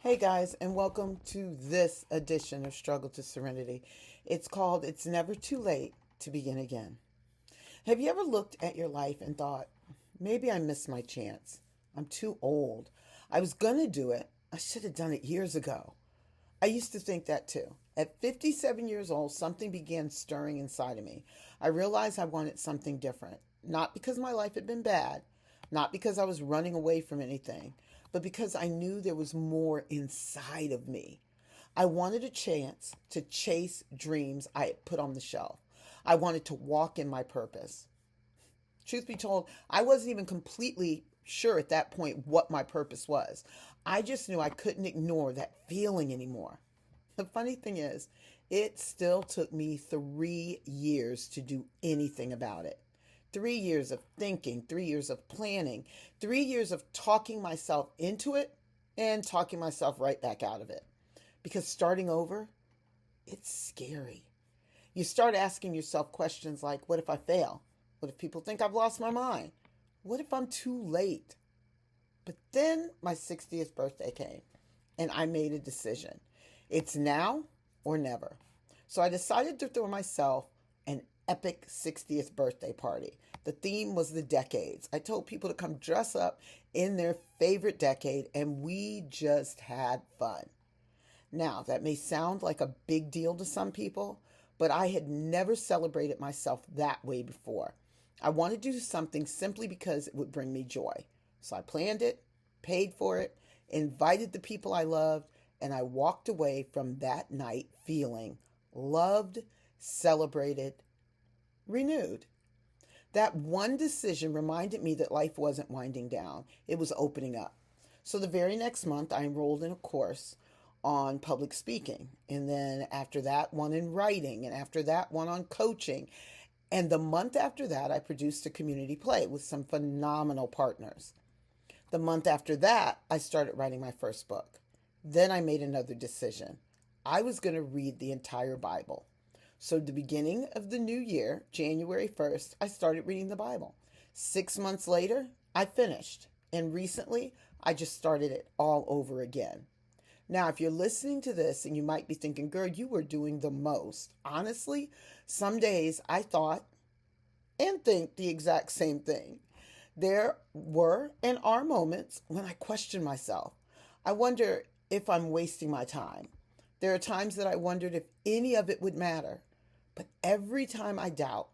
Hey guys, and welcome to this edition of Struggle to Serenity. It's called It's Never Too Late to Begin Again. Have you ever looked at your life and thought, maybe I missed my chance? I'm too old. I was going to do it. I should have done it years ago. I used to think that too. At 57 years old, something began stirring inside of me. I realized I wanted something different. Not because my life had been bad, not because I was running away from anything, but because I knew there was more inside of me. I wanted a chance to chase dreams I had put on the shelf. I wanted to walk in my purpose. Truth be told, I wasn't even completely sure at that point what my purpose was. I just knew I couldn't ignore that feeling anymore. The funny thing is, it still took me 3 years to do anything about it. 3 years of thinking, 3 years of planning, 3 years of talking myself into it and talking myself right back out of it. Because starting over, it's scary. You start asking yourself questions like, what if I fail? What if people think I've lost my mind? What if I'm too late? But then my 60th birthday came and I made a decision. It's now or never. So I decided to throw myself an epic 60th birthday party. The theme was the decades. I told people to come dress up in their favorite decade, and we just had fun. Now, that may sound like a big deal to some people, but I had never celebrated myself that way before. I wanted to do something simply because it would bring me joy. So I planned it, paid for it, invited the people I loved, and I walked away from that night feeling loved, celebrated, renewed. That one decision reminded me that life wasn't winding down, it was opening up. So the very next month, I enrolled in a course on public speaking. And then after that, one in writing. And after that, one on coaching. And the month after that, I produced a community play with some phenomenal partners. The month after that, I started writing my first book. Then I made another decision. I was going to read the entire Bible. So, the beginning of the new year, January 1st, I started reading the Bible. 6 months later, I finished. And recently, I just started it all over again. Now, if you're listening to this and you might be thinking, girl, you were doing the most. Honestly, some days I thought and think the exact same thing. There were and are moments when I question myself. I wonder if I'm wasting my time. There are times that I wondered if any of it would matter. But every time I doubt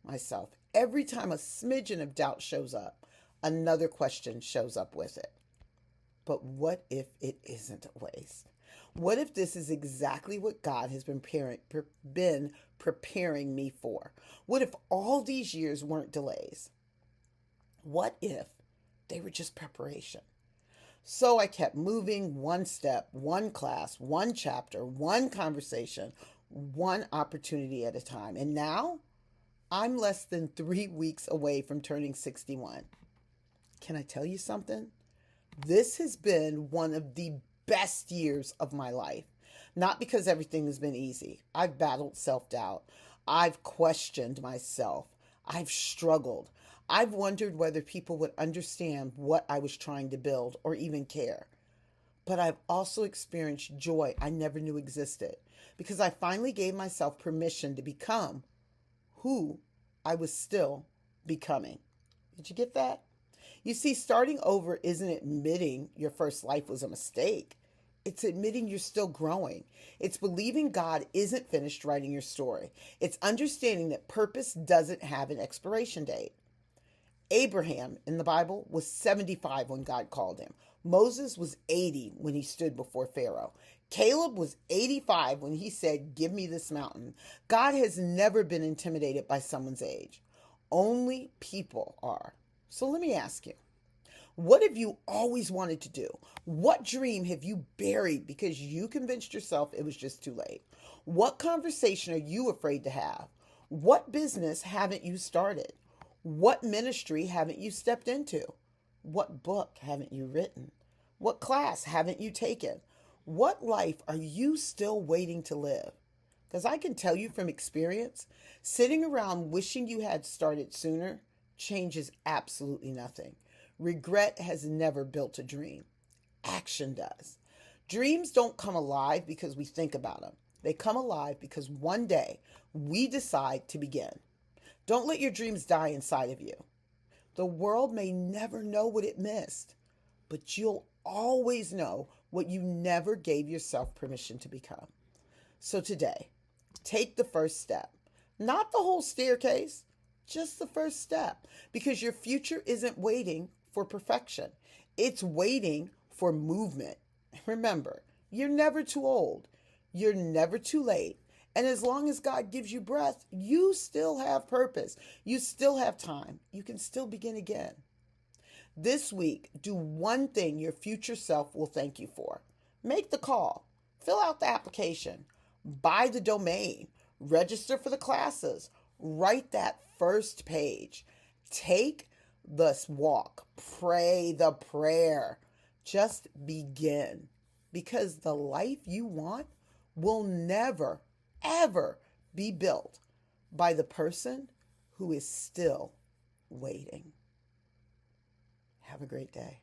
myself, every time a smidgen of doubt shows up, another question shows up with it. But what if it isn't a waste? What if this is exactly what God has been preparing me for? What if all these years weren't delays? What if they were just preparation? So I kept moving one step, one class, one chapter, one conversation, one opportunity at a time. And now I'm less than 3 weeks away from turning 61. Can I tell you something? This has been one of the best years of my life. Not because everything has been easy. I've battled self doubt. I've questioned myself. I've struggled. I've wondered whether people would understand what I was trying to build or even care. But I've also experienced joy I never knew existed because I finally gave myself permission to become who I was still becoming. Did you get that? You see, starting over isn't admitting your first life was a mistake. It's admitting you're still growing. It's believing God isn't finished writing your story. It's understanding that purpose doesn't have an expiration date. Abraham in the Bible was 75 when God called him. Moses was 80 when he stood before Pharaoh. Caleb was 85 when he said, "Give me this mountain." God has never been intimidated by someone's age. Only people are. So let me ask you, what have you always wanted to do? What dream have you buried because you convinced yourself it was just too late? What conversation are you afraid to have? What business haven't you started? What ministry haven't you stepped into? What book haven't you written? What class haven't you taken? What life are you still waiting to live? Because I can tell you from experience, sitting around wishing you had started sooner changes absolutely nothing. Regret has never built a dream. Action does. Dreams don't come alive because we think about them. They come alive because one day we decide to begin. Don't let your dreams die inside of you. The world may never know what it missed, but you'll always know what you never gave yourself permission to become. So today, take the first step. Not the whole staircase, just the first step. Because your future isn't waiting for perfection, it's waiting for movement. Remember, you're never too old, you're never too late. And as long as God gives you breath, you still have purpose. You still have time. You can still begin again. This week, do one thing your future self will thank you for. Make the call, fill out the application, buy the domain, register for the classes, write that first page, take the walk, pray the prayer. Just begin, because the life you want will never, ever be built by the person who is still waiting. Have a great day.